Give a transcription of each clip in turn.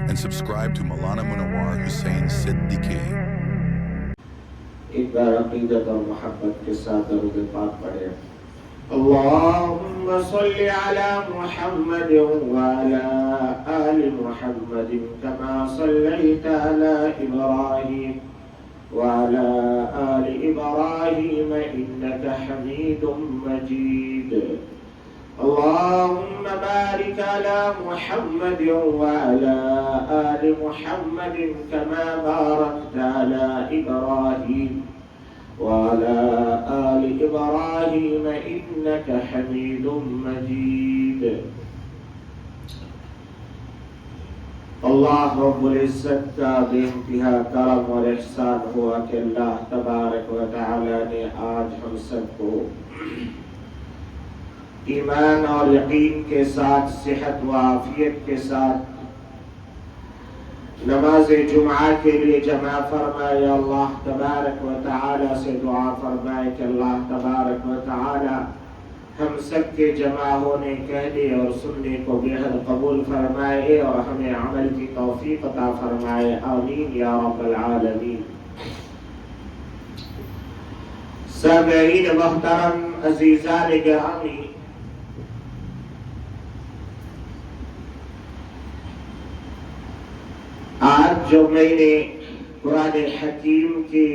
and subscribe to Maulana Munawar Hussain Siddiqui. ایک بار عقیدت اور محبت کے ساتھ درود پاک پڑھے. اللهم صل على محمد وعلى آل محمد كما صليت على إبراهيم وعلى آل إبراهيم إنك حميد مجيد. اللهم بارك على محمد وعلى آل محمد كما باركت على إبراهيم وعلى آل إبراهيم إنك حميد مجيد. اللہ رب العزت کا بے انتہا کرم اور احسان ہوا کہ اللہ تبارک و تعالی نے آج ہم سب کو ایمان اور یقین کے ساتھ صحت و عافیت کے ساتھ نماز جمعہ کے لیے جمع فرمائے. اللہ تبارک و تعالی سے دعا فرمائے کہ اللہ تبارک و تعالی ہم سب کے جمع ہونے کہنے اور سننے کو بےحد قبول فرمائے اور ہمیں عمل کی توفیق عطا فرمائے. آمین یا رب العالمین. سامعین محترم، عزیزان گرامی، آج جو میں نے قرآن حکیم کی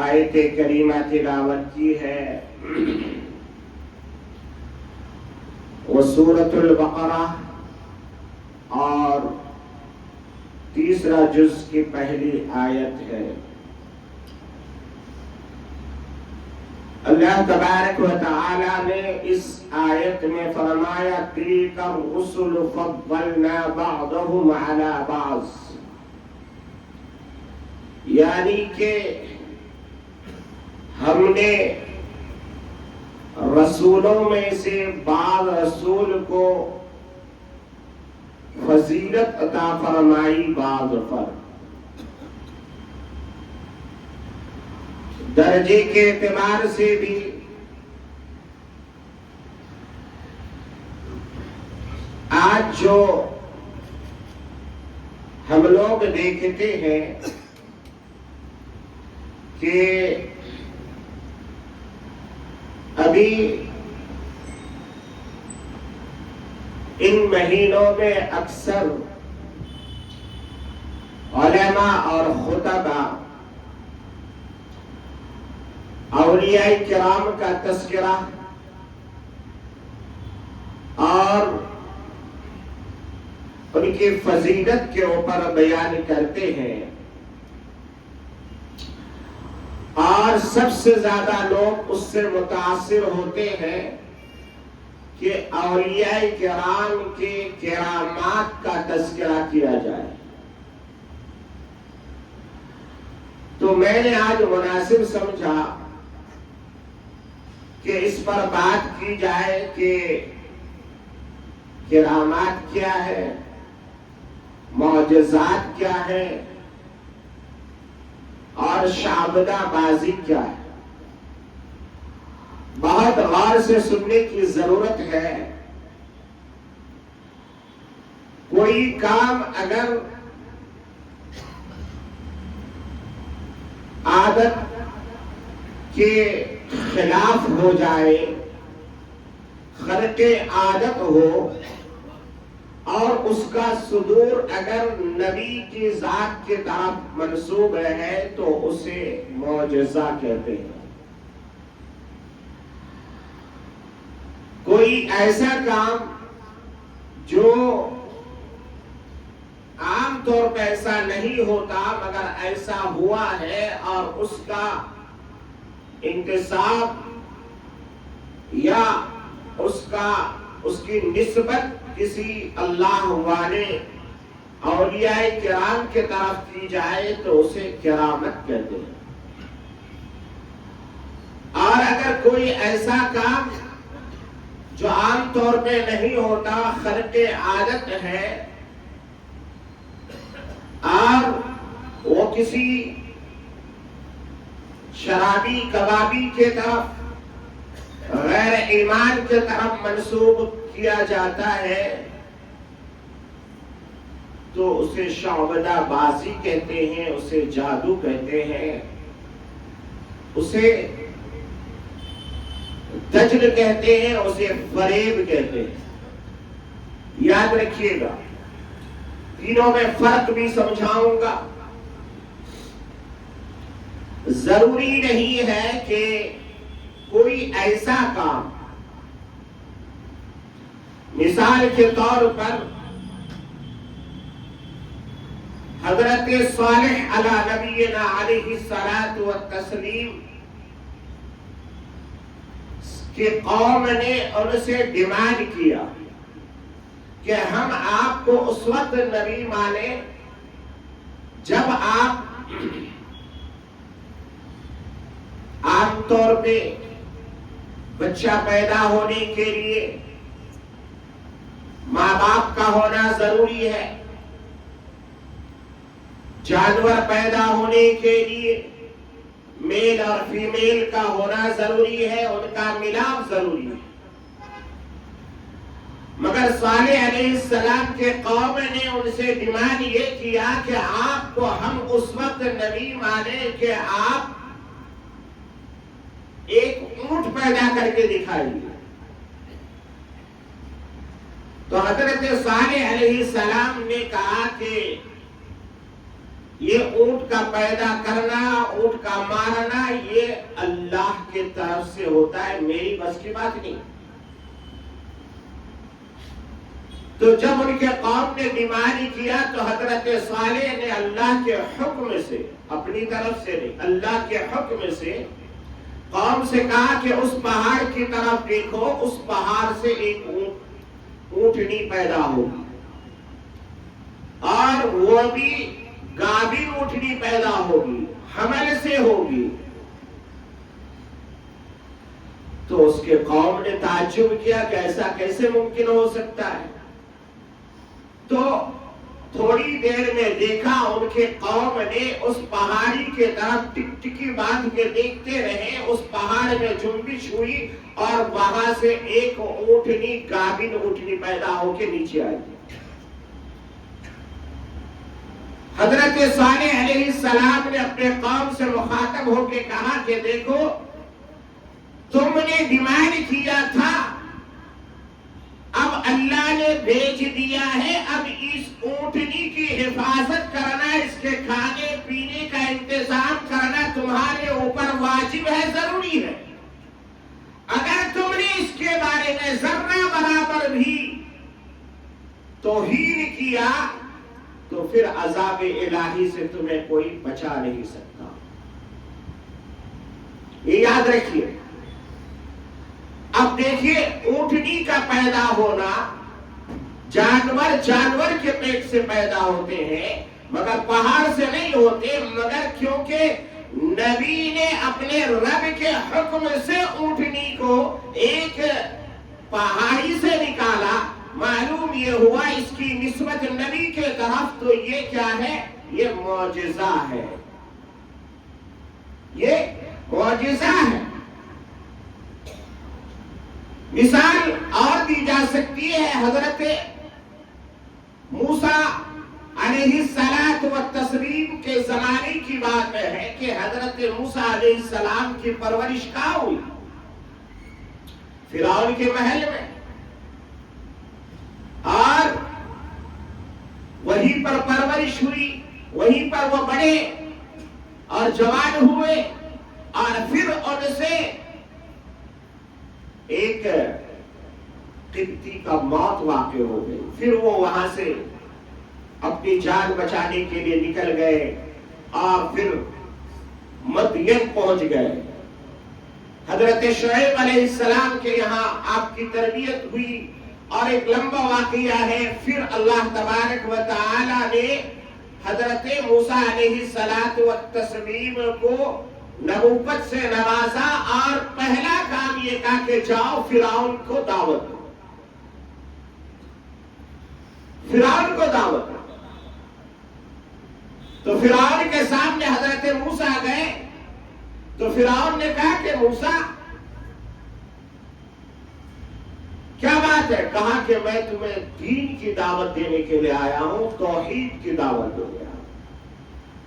آیت کریمہ تلاوت کی ہے وہ سورۃ البقرہ اور تیسرا جز کی پہلی آیت ہے. اللہ تبارک و تعالی نے اس آیت میں فرمایا تِلْكَ الرُّسُلُ فَضَّلْنَا بَعْضَهُمْ عَلَى بَعْضٍ، یعنی کہ ہم نے رسولوں میں سے بعض رسول کو فضیلت عطا فرمائی بعض پر. درجے کے اعتبار سے بھی آج جو ہم لوگ دیکھتے ہیں کہ ابھی ان مہینوں میں اکثر علماء اور خطباء اولیاء کرام کا تذکرہ اور ان کی فضیلت کے اوپر بیان کرتے ہیں، اور سب سے زیادہ لوگ اس سے متاثر ہوتے ہیں کہ اولیاء کرام کے کرامات کا تذکرہ کیا جائے. تو میں نے آج مناسب سمجھا کہ اس پر بات کی جائے کہ کرامات کیا ہے، معجزات کیا ہے اور شعبدہ بازی کیا ہے. بہت غور سے سننے کی ضرورت ہے. کوئی کام اگر عادت کے خلاف ہو جائے، خرق عادت ہو، اور اس کا صدور اگر نبی کی ذات کی طرف منسوب ہے تو اسے معجزہ کہتے ہیں. کوئی ایسا کام جو عام طور پہ ایسا نہیں ہوتا مگر ایسا ہوا ہے اور اس کا انتصاب یا اس کی نسبت کسی اللہ والے اولیاء کرام کے طرف کی جائے تو اسے کرامت کہتے ہیں. اور اگر کوئی ایسا کام جو عام طور پہ نہیں ہوتا، خرق عادت ہے، اور وہ کسی شرابی کبابی کے طرف، غیر ایمان کے طرف منسوب کیا جاتا ہے، تو اسے شعبدہ بازی کہتے ہیں، اسے جادو کہتے ہیں، اسے دجل کہتے ہیں، اسے فریب کہتے ہیں۔ یاد رکھیے گا، تینوں میں فرق بھی سمجھاؤں گا۔ ضروری نہیں ہے کہ کوئی ایسا کام، مثال کے طور پر حضرت صالح علی نبینا علیہ الصلاۃ والتسلیم کی قوم نے ان سے ڈیمانڈ کیا کہ ہم آپ کو اس وقت نبی مانیں جب آپ عام طور پہ بچہ پیدا ہونے کے لیے ماں باپ کا ہونا ضروری ہے، جانور پیدا ہونے کے لیے میل اور فیمیل کا ہونا ضروری ہے، ان کا ملاپ ضروری ہے۔ مگر صالح علیہ السلام کے قوم نے ان سے ڈیمانڈ یہ کیا کہ آپ کو ہم اس وقت نبی مانیں کہ آپ ایک اونٹ پیدا کر کے دکھائیے۔ تو حضرت صالح علیہ السلام نے کہا کہ یہ اونٹ کا پیدا کرنا، اونٹ کا مارنا، یہ اللہ کی طرف سے ہوتا ہے، میری بس کی بات نہیں۔ تو جب ان کے قوم نے ڈیمانڈ کیا تو حضرت صالح نے اللہ کے حکم سے، اپنی طرف سے نہیں، اللہ کے حکم سے قوم سے کہا کہ اس پہاڑ کی طرف دیکھو، اس پہاڑ سے ایک اونٹنی پیدا ہوگی، اور وہ بھی گابن اونٹنی پیدا ہوگی، حمل سے ہوگی۔ تو اس کے قوم نے تعجب کیا کہ ایسا کیسے ممکن ہو سکتا ہے؟ تو تھوڑی دیر میں دیکھا ان کے قوم نے اس پہاڑی کے طرف ٹکٹکی باندھ کے دیکھتے رہے، اس پہاڑ میں جنبش ہوئی اور وہاں سے ایک اونٹنی، گابن اونٹنی پیدا ہو کے نیچے آئی۔ حضرت صالح علیہ السلام نے اپنے قوم سے مخاطب ہو کے کہا کہ دیکھو، تم نے ڈیمانڈ کیا تھا، اب اللہ نے بھیج دیا ہے، اب اس اونٹنی کی حفاظت کرنا، اس کے کھانے پینے کا انتظام کرنا تمہارے اوپر واجب ہے، ضروری ہے۔ اگر تم نے اس کے بارے میں ذرہ برابر بھی توہین کیا تو پھر عذاب الہی سے تمہیں کوئی بچا نہیں سکتا۔ یہ یاد رکھیے۔ اب دیکھیے، اونٹنی کا پیدا ہونا، جانور کے پیٹ سے پیدا ہوتے ہیں، مگر پہاڑ سے نہیں ہوتے، مگر کیونکہ نبی نے اپنے رب کے حکم سے اونٹنی کو ایک پہاڑی سے نکالا، معلوم یہ ہوا اس کی نسبت نبی کے طرف، تو یہ کیا ہے؟ یہ معجزہ ہے، یہ معجزہ ہے۔ مثال اور دی جا سکتی ہے، حضرت موسیٰ علیہ الصلاۃ والتسلیم کے زمانے کی بات ہے کہ حضرت موسیٰ علیہ السلام کی پرورش کہاں ہوئی؟ فرعون کے محل میں، اور وہیں پر پرورش ہوئی، وہیں پر وہ بڑے اور جوان ہوئے، اور پھر ان سے ایک قبطی کا موت واقع ہو گئی۔ پھر وہ وہاں سے اپنی جان بچانے کے لیے نکل گئے اور پھر مدین پہنچ گئے۔ حضرت شعیب علیہ السلام کے یہاں آپ کی تربیت ہوئی، اور ایک لمبا واقعہ ہے۔ پھر اللہ تبارک و تعالی نے حضرت موسیٰ علیہ السلام کو نبوت سے نوازا، اور پہلا کام یہ کہا کہ جاؤ فرعون کو دعوت دو، فرعون کو دعوت دو۔ تو فرعون کے سامنے حضرت موسیٰ گئے، تو فرعون نے کہا کہ موسیٰ کیا بات ہے؟ کہا کہ میں تمہیں دین کی دعوت دینے کے لیے آیا ہوں، توحید کی دعوت دے آیا ہوں۔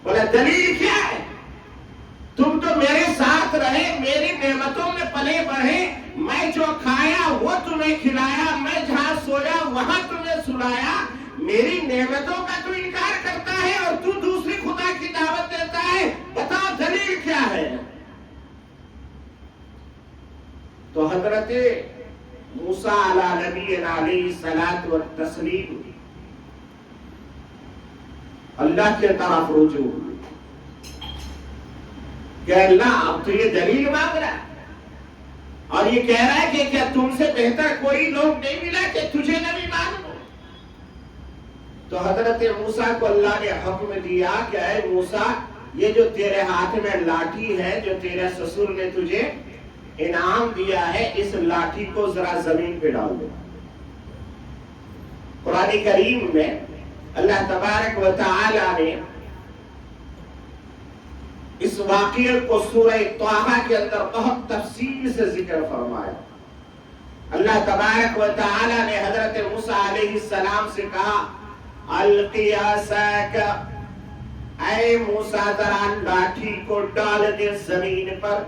بولا دلیل کیا ہے؟ تم تو میرے ساتھ رہے، میری نعمتوں میں پلے بڑھے، میں جو کھایا وہ تمہیں کھلایا، میں جہاں سویا وہاں تمہیں سلایا، میری نعمتوں کا تو انکار کرتا ہے اور تو دوسری خدا کی دعوت دیتا ہے، بتاؤ دلیل کیا ہے؟ تو حضرت موسیٰ علیہ نبینا علیہ الصلاۃ والتسلیم اللہ کے طرف رجوع ہوئے کہ اللہ اب تو یہ دلیل مانگ رہا ہے اور یہ کہہ رہا ہے کہ کیا تم سے بہتر کوئی لوگ نہیں ملا کہ تجھے نبی مان لو؟ تو حضرت موسیٰ کو اللہ نے حکم دیا کہ اے موسیٰ، یہ جو تیرے ہاتھ میں لاٹھی ہے، جو تیرے سسر نے تجھے انعام دیا ہے، اس لاٹھی کو ذرا زمین پہ ڈال دو۔ قرآن کریم میں اللہ تبارک و تعالی نے اس واقعے کو سورہ طٰہٰ کے اندر بہت تفصیل سے ذکر فرمایا۔ اللہ تبارک و تعالی نے حضرت موسیٰ علیہ السلام سے کہا القی عصاک، اے موسیٰ ذرا لاٹھی کو ڈال دے زمین پر۔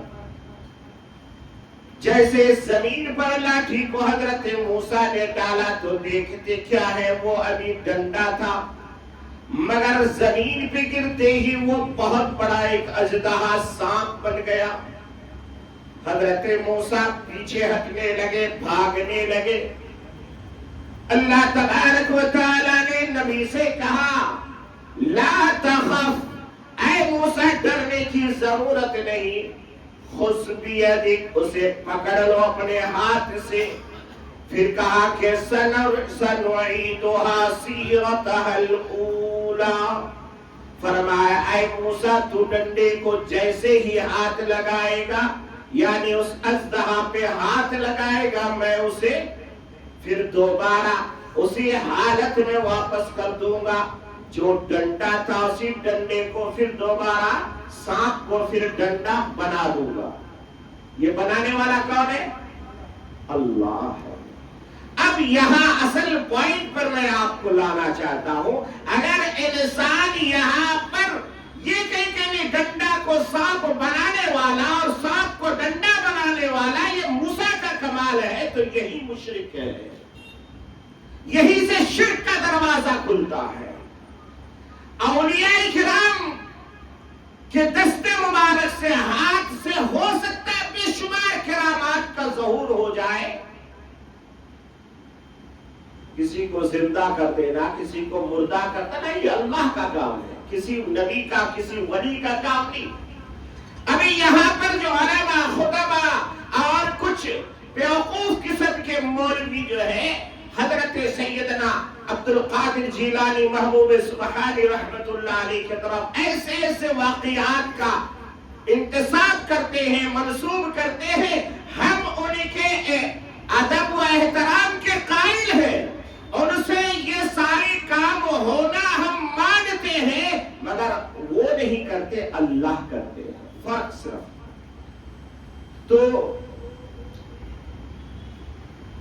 جیسے زمین پر لاٹھی کو حضرت موسیٰ نے ڈالا تو دیکھتے کیا ہے، وہ ابھی ڈنڈا تھا، مگر زمین پہ گرتے ہی وہ بہت بڑا ایک اژدہا سانپ بن گیا۔ حضرت موسیٰ پیچھے ہٹنے لگے، بھاگنے لگے۔ اللہ تبارک و تعالی نے نبی سے کہا لا تخف، اے موسیٰ ڈرنے کی ضرورت نہیں، خذ بیدک، اسے پکڑ لو اپنے ہاتھ سے۔ پھر کہا کہ سنعیدھا سیرتھا الاولی، فرمایا اے موسیٰ تو ڈنڈے کو جیسے ہی ہاتھ لگائے گا، یعنی اس اژدہا پہ ہاتھ لگائے گا، میں اسے پھر دوبارہ اسی حالت میں واپس کر دوں گا۔ جو ڈنڈا تھا اسی ڈنڈے کو پھر دوبارہ سانپ کو پھر ڈنڈا بنا دوں گا۔ یہ بنانے والا کون ہے؟ اللہ ہے۔ اب یہاں اصل پوائنٹ پر میں آپ کو لانا چاہتا ہوں، اگر انسان یہاں پر یہ کہ ڈنڈا کو سانپ بنانے والا اور سانپ کو ڈنڈا بنانے والا یہ موسیٰ کا کمال ہے، تو یہی مشرک ہے، یہی سے شرک کا دروازہ کھلتا ہے۔ اولیاء کرام کے دست مبارک سے، ہاتھ سے ہو سکتا ہے بے شمار کرامات کا ظہور ہو جائے، کسی کو زندہ کر دینا، کسی کو مردہ کرنا نہیں، اللہ کا کام ہے، کسی نبی کا کسی ولی کا کام نہیں۔ ابھی یہاں پر جو علماء، خطبہ اور کچھ بیوقوف قسم کے مولوی جو ہے، حضرت سیدنا عبد القادر جیلانی محبوب سبحانی رحمت اللہ علیہ کی طرف ایسے ایسے واقعات کا انتساب کرتے ہیں، منسوب کرتے ہیں، ہم ان کے ادب و احترام کے قائل ہیں، ان سے یہ سارے کام ہونا ہم مانتے ہیں، مگر وہ نہیں کرتے، اللہ کرتے ہیں، فرق صرف۔ تو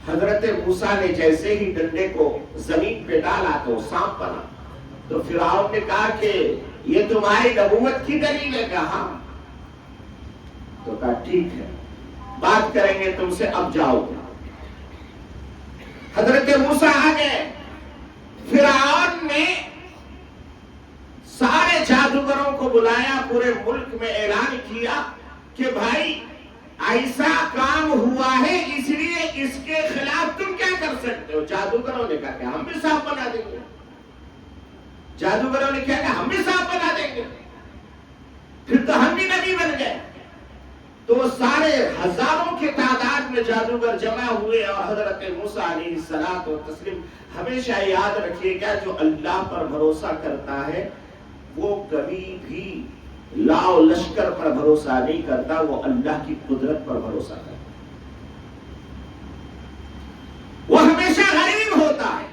حضرت موسیٰ نے جیسے ہی ڈنڈے کو زمین پہ ڈالا تو سانپ بنا۔ تو فرعون نے کہا کہ یہ تمہاری نبوت کی دلیل ہے؟ کہا تو کہا ٹھیک ہے، بات کریں گے تم سے، اب جاؤ۔ حضرت موسیٰ آ گئے۔ فرعون نے سارے جادوگروں کو بلایا، پورے ملک میں اعلان کیا کہ بھائی ایسا کام ہوا ہے، اس لیے اس کے خلاف تم کیا کر سکتے ہو؟ جادوگروں نے کہا کہ ہم بھی سانپ بنا دیں گے۔ جادوگروں نے کہا کہ ہم بھی سانپ بنا دیں گے، پھر تو ہم بھی نبی بن گئے۔ تو سارے ہزاروں کی تعداد میں جادوگر جمع ہوئے اور حضرت موسیٰ علیہ الصلاۃ والتسلیم، ہمیشہ یاد رکھیے گا جو اللہ پر بھروسہ کرتا ہے وہ کبھی بھی لا و لشکر پر بھروسہ نہیں کرتا، وہ اللہ کی قدرت پر بھروسہ کرتا ہے۔ وہ ہمیشہ غریب ہوتا ہے،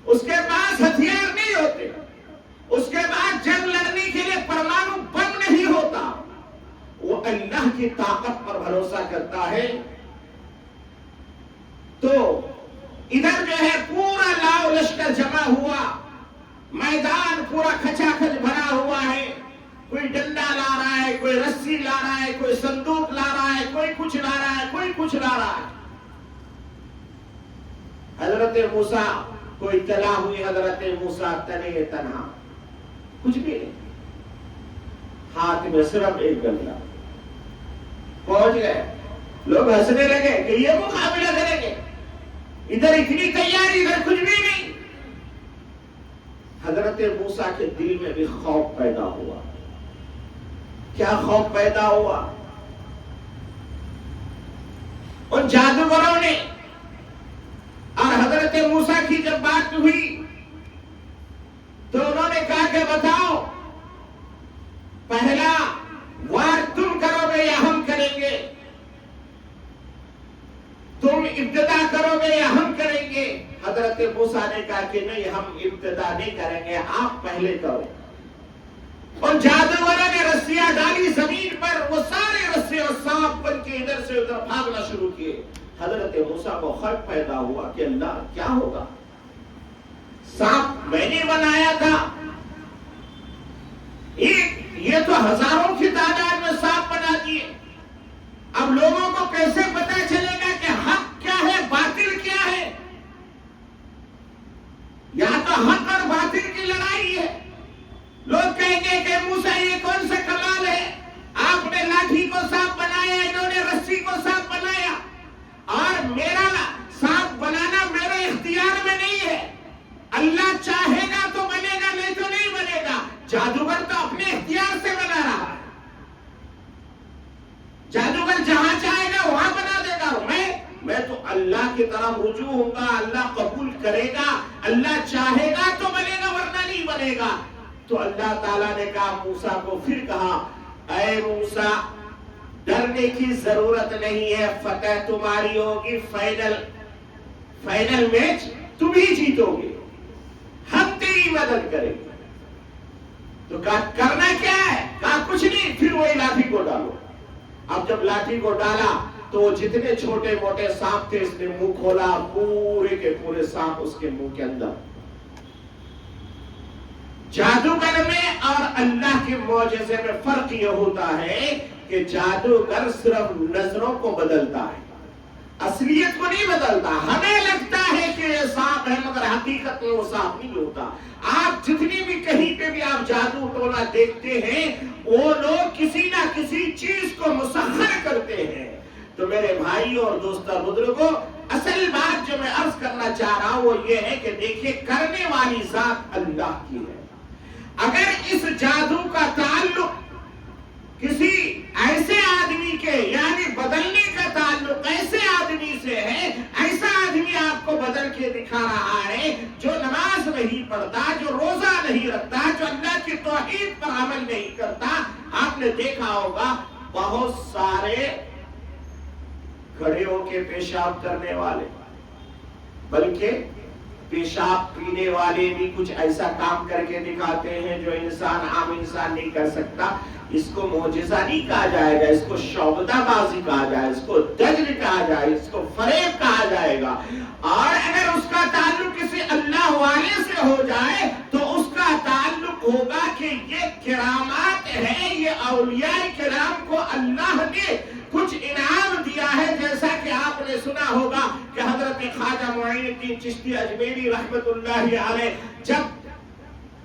اس کے پاس ہتھیار نہیں ہوتے، اس کے پاس جنگ لڑنے کے لیے پرمانو بم نہیں ہوتا، وہ اللہ کی طاقت پر بھروسہ کرتا ہے۔ میدان پورا کھچا کھچ بھرا ہوا ہے، کوئی ڈنڈا لا رہا ہے، کوئی رسی لا رہا ہے، کوئی صندوق لا رہا ہے، کوئی کچھ لا رہا ہے، کوئی کچھ لا رہا ہے۔ حضرت موسیٰ کو اطلاع ہوئی، حضرت موسیٰ تنے تنہا، کچھ بھی نہیں، ہاتھ میں صرف ایک گنگا۔ پہنچ گئے، لوگ ہنسنے لگے کہ یہ مقابلہ کریں گے، ادھر اتنی تیاری، ادھر کچھ بھی نہیں۔ حضرت موسیٰ کے دل میں بھی خوف پیدا ہوا۔ کیا خوف پیدا ہوا؟ ان جادوگروں نے اور حضرت موسیٰ کی جب بات ہوئی تو انہوں نے کہا کہ بتاؤ، پہلا وار تم کرو گے یا ہم کریں گے؟ تم ابتدا کرو گے یا ہم کریں گے؟ حضرت موسیٰ نے کہا کہ نہیں، ہم ابتدا نہیں کریں گے، آپ پہلے کرو۔ ان جادوگروں نے رسیاں ڈالی زمین پر، وہ سارے رسے اور سانپ بن کے ادھر سے ادھر بھاگنا شروع کیے۔ حضرت موسیٰ کو خوف پیدا ہوا کہ اللہ کیا ہوگا؟ سانپ میں نے بنایا تھا، یہ تو ہزاروں کی تعداد میں سانپ بنا دیے، اب لوگوں کو کیسے پتا چلے گا کہ حق کیا ہے، باطل کیا ہے؟ یا تو حق اور باطل کی لڑائی ہے۔ لوگ کہیں گے کہ موسیٰ یہ کون سا کمال ہے، آپ نے لاٹھی کو سانپ بنایا، انہوں نے رسی کو سانپ بنایا، اور میرا سانپ بنانا میرے اختیار میں نہیں ہے، اللہ چاہے گا تو بنے گا، نہیں تو نہیں بنے گا۔ جادوگر تو اپنے اختیار سے بنا رہا ہے، جادوگر جہاں چاہے گا وہاں بنا دے گا۔ میں تو اللہ کی طرف رجوع ہوں گا، اللہ قبول کرے گا، اللہ چاہے گا تو بنے گا ورنہ نہیں بنے گا۔ تو اللہ تعالیٰ نے کہا موسیٰ کو، پھر کہا اے موسیٰ ڈرنے کی ضرورت نہیں ہے، فتح تمہاری ہوگی، فائنل میچ تم ہی جیتو گے، ہم تیری مدد کریں گے۔ تو کہا کرنا کیا ہے؟ کہا کچھ نہیں، پھر وہی لاٹھی کو ڈالو۔ اب جب لاٹھی کو ڈالا تو جتنے چھوٹے موٹے سانپ تھے اس نے منہ کھولا، پورے کے پورے سانپ اس کے منہ کے اندر۔ جادوگر میں اور اللہ کے معجزے میں فرق یہ ہوتا ہے کہ جادوگر صرف نظروں کو بدلتا ہے، اصلیت کو نہیں بدلتا۔ ہمیں لگتا ہے کہ یہ سانپ ہے مگر حقیقت میں وہ سانپ نہیں ہوتا۔ آپ جتنی بھی کہیں پہ بھی آپ جادو ٹونا دیکھتے ہیں، وہ لوگ کسی نہ کسی چیز کو مسخر کرتے ہیں۔ تو میرے بھائی اور دوستوں بزرگوں، اصل بات جو میں عرض کرنا چاہ رہا ہوں وہ یہ ہے کہ دیکھیے کرنے والی ذات اللہ کی ہے۔ اگر اس جادو کا تعلق کسی ایسے آدمی کے، یعنی بدلنے کا تعلق ایسے آدمی سے ہے، ایسا آدمی آپ کو بدل کے دکھا رہا ہے جو نماز نہیں پڑھتا، جو روزہ نہیں رکھتا، جو اللہ کی توحید پر عمل نہیں کرتا، آپ نے دیکھا ہوگا بہت سارے کھڑے ہو کے پیشاب کرنے والے، بلکہ پیشاب پینے والے بھی کچھ ایسا کام کر کے دکھاتے ہیں جو عام انسان نہیں کر سکتا۔ اس کو معجزہ نہیں کہا جائے گا، اس کو شعبدہ بازی کہا جائے، اس کو دجل کہا جائے، اس کو فریب کہا جائے گا۔ اور اگر اس کا تعلق کسی اللہ والے سے ہو جائے تو اس کا تعلق ہوگا کہ یہ کرامات ہے، یہ اولیاء کرام کو اللہ نے کچھ انعام دیا ہے۔ جیسا کہ آپ نے سنا ہوگا کہ حضرت خواجہ معین الدین چشتی اجمیری رحمت اللہ علیہ جب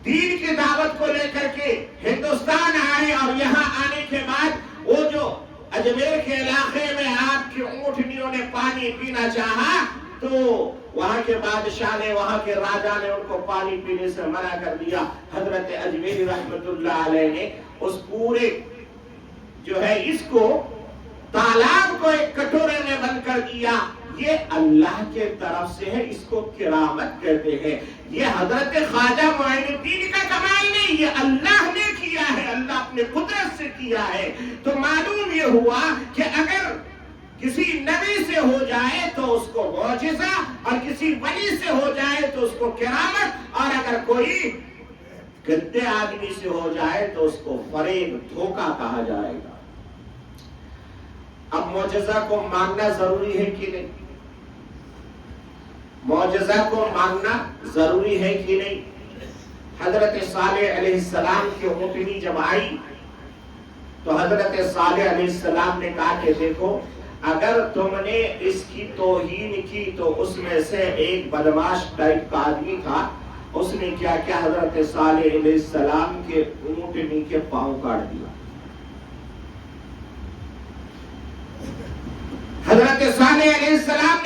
دین کی دعوت کو لے کر کے ہندوستان آئے اور یہاں آنے کے بعد وہ جو اجمیر کے علاقے میں آپ کی اونٹنیوں نے پانی پینا چاہا تو وہاں کے بادشاہ نے، وہاں کے راجا نے ان کو پانی پینے سے منع کر دیا۔ حضرت اجمیری رحمت اللہ علیہ نے اس پورے جو ہے اس کو تالاب کو ایک کٹورے میں بند کر دیا۔ یہ اللہ کے طرف سے ہے، اس کو کرامت کہتے ہیں۔ یہ حضرت خواجہ معین الدین کا کمال نہیں، یہ اللہ نے کیا ہے، اللہ اپنے قدرت سے کیا ہے۔ تو معلوم یہ ہوا کہ اگر کسی نبی سے ہو جائے تو اس کو معجزہ، اور کسی ولی سے ہو جائے تو اس کو کرامت، اور اگر کوئی گندے آدمی سے ہو جائے تو اس کو فریب، دھوکہ کہا جائے گا۔ اب معجزہ کو ماننا ضروری ہے کہ نہیں؟ معجزہ کو ماننا ضروری ہے کہ نہیں؟ حضرت صالح علیہ السلام کی اونٹنی جب آئی تو حضرت صالح علیہ السلام نے کہا کہ دیکھو اگر تم نے اس کی توہین کی تو اس میں سے ایک بدماش ٹائپ کا آدمی تھا، اس نے کیا کیا، حضرت صالح علیہ السلام کے اونٹنی کے پاؤں کاٹ دیا۔ حضرت صالح علیہ السلام